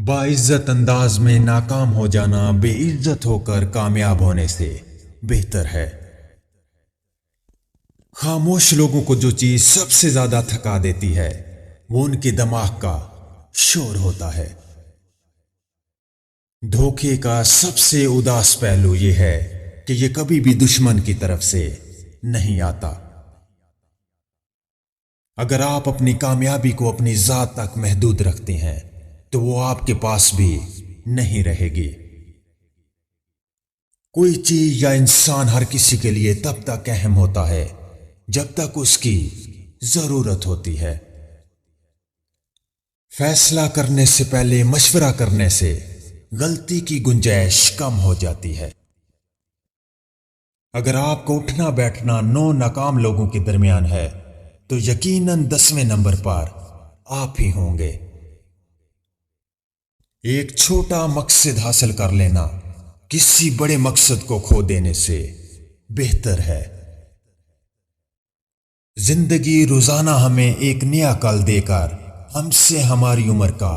बाइज्जत अंदाज में नाकाम हो जाना बेइज्जत होकर कामयाब होने से बेहतर है। खामोश लोगों को जो चीज सबसे ज्यादा थका देती है वो उनके दिमाग का शोर होता है। धोखे का सबसे उदास पहलू ये है कि ये कभी भी दुश्मन की तरफ से नहीं आता। अगर आप अपनी कामयाबी को अपनी जात तक महदूद रखते हैं तो वो आपके पास भी नहीं रहेगी। कोई चीज या इंसान हर किसी के लिए तब तक अहम होता है जब तक उसकी जरूरत होती है। फैसला करने से पहले मशवरा करने से गलती की गुंजाइश कम हो जाती है। अगर आपका उठना बैठना 9 नाकाम लोगों के दरमियान है तो यकीनन 10वें नंबर पर आप ही होंगे। एक छोटा मकसद हासिल कर लेना किसी बड़े मकसद को खो देने से बेहतर है। जिंदगी रोजाना हमें एक नया कल देकर हमसे हमारी उम्र का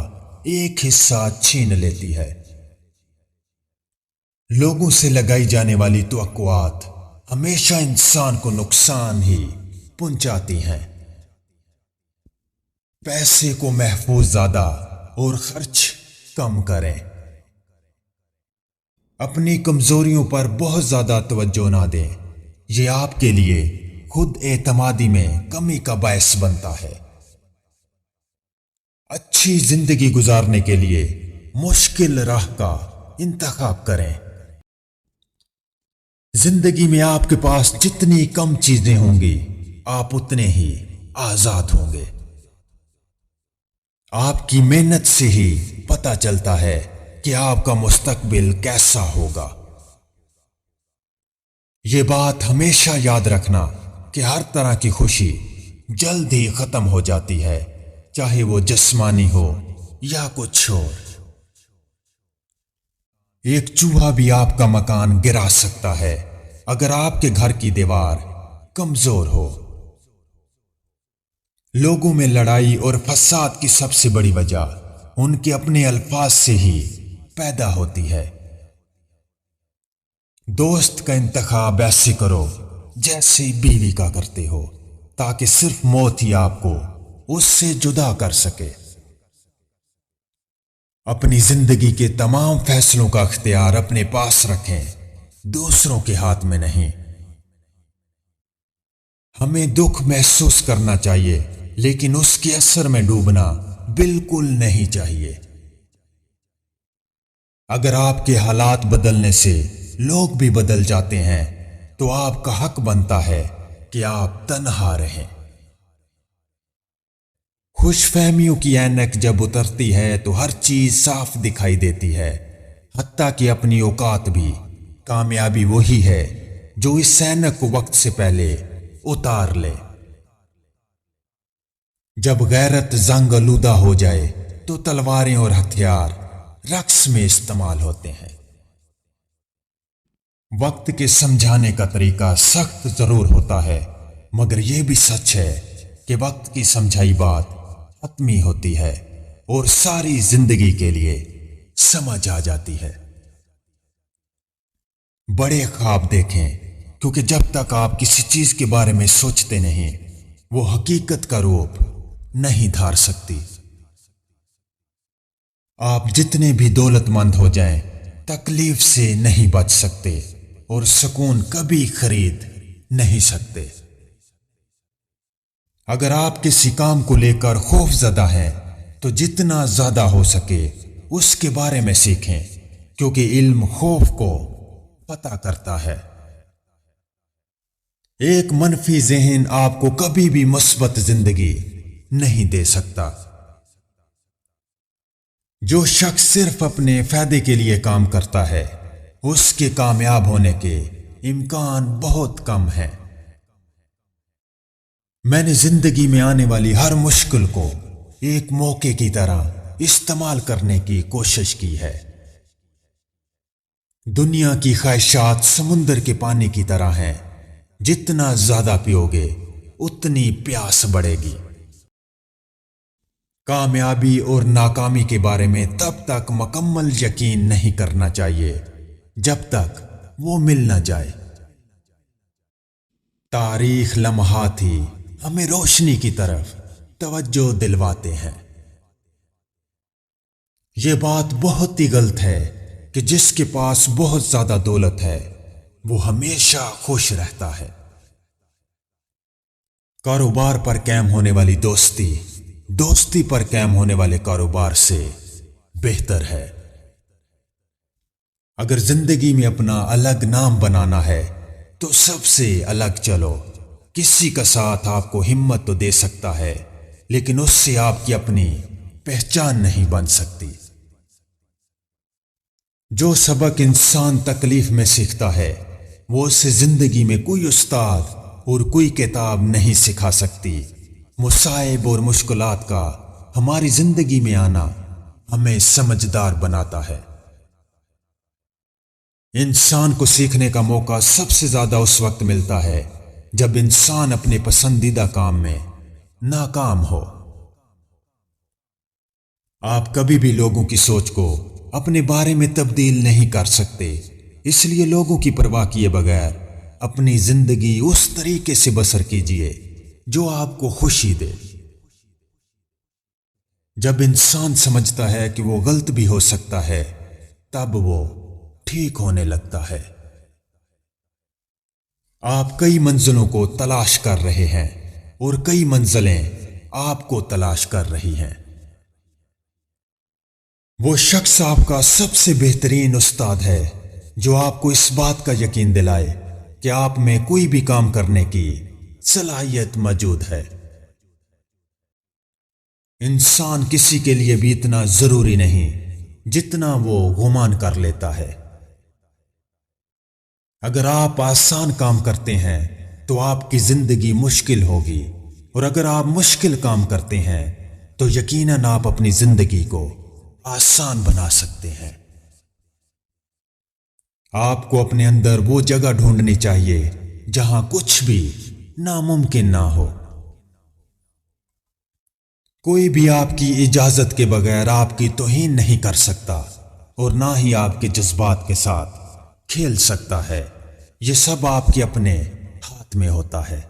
एक हिस्सा छीन लेती है। लोगों से लगाई जाने वाली तवक्कुआत हमेशा इंसान को नुकसान ही पहुंचाती हैं। पैसे को महफूज ज्यादा और खर्च कम करें। अपनी कमजोरियों पर बहुत ज्यादा तवज्जो ना दें। यह आपके लिए खुद एतमादी में कमी का बायस बनता है। अच्छी जिंदगी गुजारने के लिए मुश्किल राह का इंतखाब करें। जिंदगी में आपके पास जितनी कम चीजें होंगी आप उतने ही आजाद होंगे। आपकी मेहनत से ही पता चलता है कि आपका मुस्तकबिल कैसा होगा। ये बात हमेशा याद रखना कि हर तरह की खुशी जल्द ही खत्म हो जाती है, चाहे वो जिस्मानी हो या कुछ और। एक चूहा भी आपका मकान गिरा सकता है अगर आपके घर की दीवार कमजोर हो। लोगों में लड़ाई और फसाद की सबसे बड़ी वजह उनके अपने अल्फाज से ही पैदा होती है। दोस्त का इंतखाब ऐसे करो जैसे बीवी का करते हो, ताकि सिर्फ मौत ही आपको उससे जुदा कर सके। अपनी जिंदगी के तमाम फैसलों का अख्तियार अपने पास रखें, दूसरों के हाथ में नहीं। हमें दुख महसूस करना चाहिए लेकिन उसके असर में डूबना बिल्कुल नहीं चाहिए। अगर आपके हालात बदलने से लोग भी बदल जाते हैं तो आपका हक बनता है कि आप तन्हा रहें। खुशफहमियों की ऐनक जब उतरती है तो हर चीज साफ दिखाई देती है, हत्ता कि अपनी औकात भी। कामयाबी वही है जो इस ऐनक को वक्त से पहले उतार ले। जब गैरत जंग आलूदा हो जाए तो तलवारें और हथियार रक्स में इस्तेमाल होते हैं। वक्त के समझाने का तरीका सख्त जरूर होता है, मगर यह भी सच है कि वक्त की समझाई बात हतमी होती है और सारी जिंदगी के लिए समझ आ जाती है। बड़े ख्वाब देखें, क्योंकि जब तक आप किसी चीज के बारे में सोचते नहीं वो हकीकत का रूप नहीं धार सकती। आप जितने भी दौलतमंद हो जाएं, तकलीफ से नहीं बच सकते और सुकून कभी खरीद नहीं सकते। अगर आप किसी काम को लेकर खौफजदा हैं तो जितना ज्यादा हो सके उसके बारे में सीखें, क्योंकि इल्म खौफ को पता करता है। एक मनफी ज़हन आपको कभी भी मुस्बत जिंदगी नहीं दे सकता। जो शख्स सिर्फ अपने फायदे के लिए काम करता है उसके कामयाब होने के इम्कान बहुत कम है। मैंने जिंदगी में आने वाली हर मुश्किल को एक मौके की तरह इस्तेमाल करने की कोशिश की है। दुनिया की ख्वाहिशात समुंदर के पानी की तरह हैं, जितना ज्यादा पियोगे उतनी प्यास बढ़ेगी। کامیابی اور ناکامی کے بارے میں تب تک مکمل یقین نہیں کرنا چاہیے جب تک وہ مل نہ جائے۔ تاریخ لمحات ہی ہمیں روشنی کی طرف توجہ دلواتے ہیں۔ یہ بات بہت ہی غلط ہے کہ جس کے پاس بہت زیادہ دولت ہے وہ ہمیشہ خوش رہتا ہے۔ کاروبار پر قائم ہونے والی دوستی دوستی پر قائم ہونے والے کاروبار سے بہتر ہے۔ اگر زندگی میں اپنا الگ نام بنانا ہے تو سب سے الگ چلو۔ کسی کا ساتھ آپ کو ہمت تو دے سکتا ہے لیکن اس سے آپ کی اپنی پہچان نہیں بن سکتی۔ جو سبق انسان تکلیف میں سیکھتا ہے وہ اسے زندگی میں کوئی استاد اور کوئی کتاب نہیں سکھا سکتی۔ مصائب اور مشکلات کا ہماری زندگی میں آنا ہمیں سمجھدار بناتا ہے۔ انسان کو سیکھنے کا موقع سب سے زیادہ اس وقت ملتا ہے جب انسان اپنے پسندیدہ کام میں ناکام ہو۔ آپ کبھی بھی لوگوں کی سوچ کو اپنے بارے میں تبدیل نہیں کر سکتے، اس لیے لوگوں کی پرواہ کیے بغیر اپنی زندگی اس طریقے سے بسر کیجیے جو آپ کو خوشی دے۔ جب انسان سمجھتا ہے کہ وہ غلط بھی ہو سکتا ہے تب وہ ٹھیک ہونے لگتا ہے۔ آپ کئی منزلوں کو تلاش کر رہے ہیں اور کئی منزلیں آپ کو تلاش کر رہی ہیں۔ وہ شخص آپ کا سب سے بہترین استاد ہے جو آپ کو اس بات کا یقین دلائے کہ آپ میں کوئی بھی کام کرنے کی صلاحیت موجود ہے۔ انسان کسی کے لیے بھی اتنا ضروری نہیں جتنا وہ گمان کر لیتا ہے۔ اگر آپ آسان کام کرتے ہیں تو آپ کی زندگی مشکل ہوگی، اور اگر آپ مشکل کام کرتے ہیں تو یقیناً آپ اپنی زندگی کو آسان بنا سکتے ہیں۔ آپ کو اپنے اندر وہ جگہ ڈھونڈنی چاہیے جہاں کچھ بھی ناممکن نہ ہو۔ کوئی بھی آپ کی اجازت کے بغیر آپ کی توہین نہیں کر سکتا اور نہ ہی آپ کے جذبات کے ساتھ کھیل سکتا ہے۔ یہ سب آپ کے اپنے ہاتھ میں ہوتا ہے۔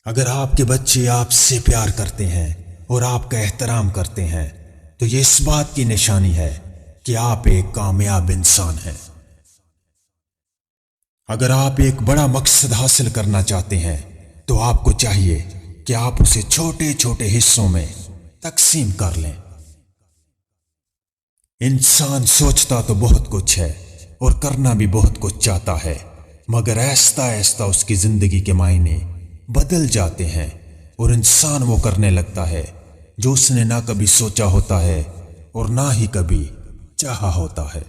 اگر آپ کے بچے آپ سے پیار کرتے ہیں اور آپ کا احترام کرتے ہیں تو یہ اس بات کی نشانی ہے کہ آپ ایک کامیاب انسان ہیں۔ اگر آپ ایک بڑا مقصد حاصل کرنا چاہتے ہیں تو آپ کو چاہیے کہ آپ اسے چھوٹے چھوٹے حصوں میں تقسیم کر لیں۔ انسان سوچتا تو بہت کچھ ہے اور کرنا بھی بہت کچھ چاہتا ہے، مگر آہستہ آہستہ اس کی زندگی کے معنی بدل جاتے ہیں اور انسان وہ کرنے لگتا ہے جو اس نے نہ کبھی سوچا ہوتا ہے اور نہ ہی کبھی چاہا ہوتا ہے۔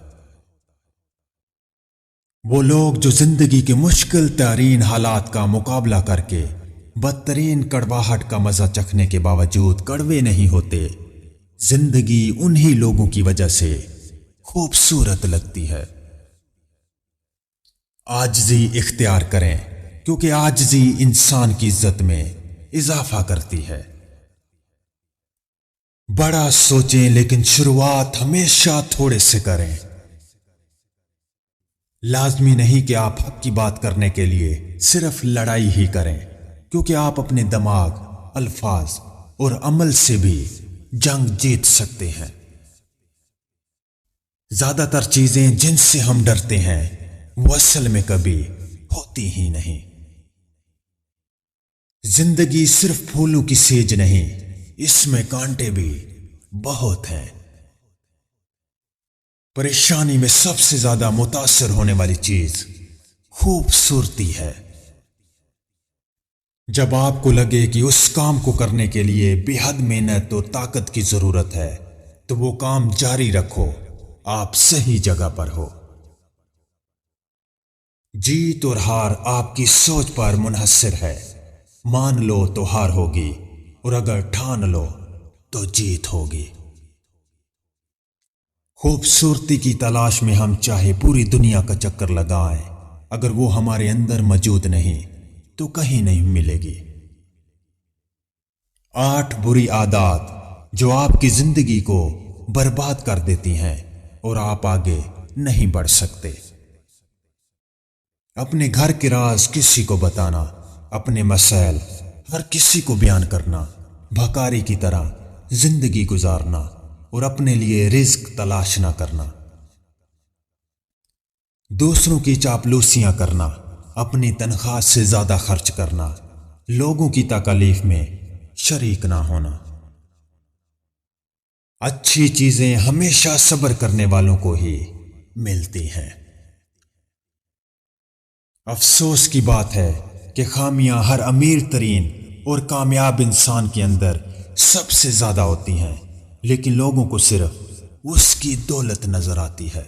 وہ لوگ جو زندگی کے مشکل ترین حالات کا مقابلہ کر کے بدترین کڑواہٹ کا مزہ چکھنے کے باوجود کڑوے نہیں ہوتے، زندگی انہی لوگوں کی وجہ سے خوبصورت لگتی ہے۔ عاجزی اختیار کریں کیونکہ عاجزی انسان کی عزت میں اضافہ کرتی ہے۔ بڑا سوچیں لیکن شروعات ہمیشہ تھوڑے سے کریں۔ لازمی نہیں کہ آپ حق کی بات کرنے کے لیے صرف لڑائی ہی کریں، کیونکہ آپ اپنے دماغ، الفاظ اور عمل سے بھی جنگ جیت سکتے ہیں۔ زیادہ تر چیزیں جن سے ہم ڈرتے ہیں وہ اصل میں کبھی ہوتی ہی نہیں۔ زندگی صرف پھولوں کی سیج نہیں، اس میں کانٹے بھی بہت ہیں۔ پریشانی میں سب سے زیادہ متاثر ہونے والی چیز خوبصورتی ہے۔ جب آپ کو لگے کہ اس کام کو کرنے کے لیے بے حد محنت اور طاقت کی ضرورت ہے تو وہ کام جاری رکھو، آپ صحیح جگہ پر ہو۔ جیت اور ہار آپ کی سوچ پر منحصر ہے۔ مان لو تو ہار ہوگی اور اگر ٹھان لو تو جیت ہوگی۔ خوبصورتی کی تلاش میں ہم چاہے پوری دنیا کا چکر لگائیں، اگر وہ ہمارے اندر موجود نہیں تو کہیں نہیں ملے گی۔ 8 बुरी आदत जो आपकी जिंदगी को बर्बाद कर देती हैं और आप आगे नहीं बढ़ सकते। अपने घर के राज किसी को बताना, अपने मसैल हर किसी को बयान करना, भकारी की तरह जिंदगी गुजारना और अपने लिए रिज्क तलाश ना करना, दूसरों की चापलूसियां करना, अपनी तनख्वाह से ज्यादा खर्च करना, लोगों की तकलीफ में शरीक ना होना। अच्छी चीजें हमेशा सब्र करने वालों को ही मिलती हैं। अफसोस की बात है कि खामियां हर अमीर तरीन और कामयाब इंसान के अंदर सबसे ज्यादा होती हैं, लेकिन लोगों को सिर्फ उसकी दौलत नजर आती है।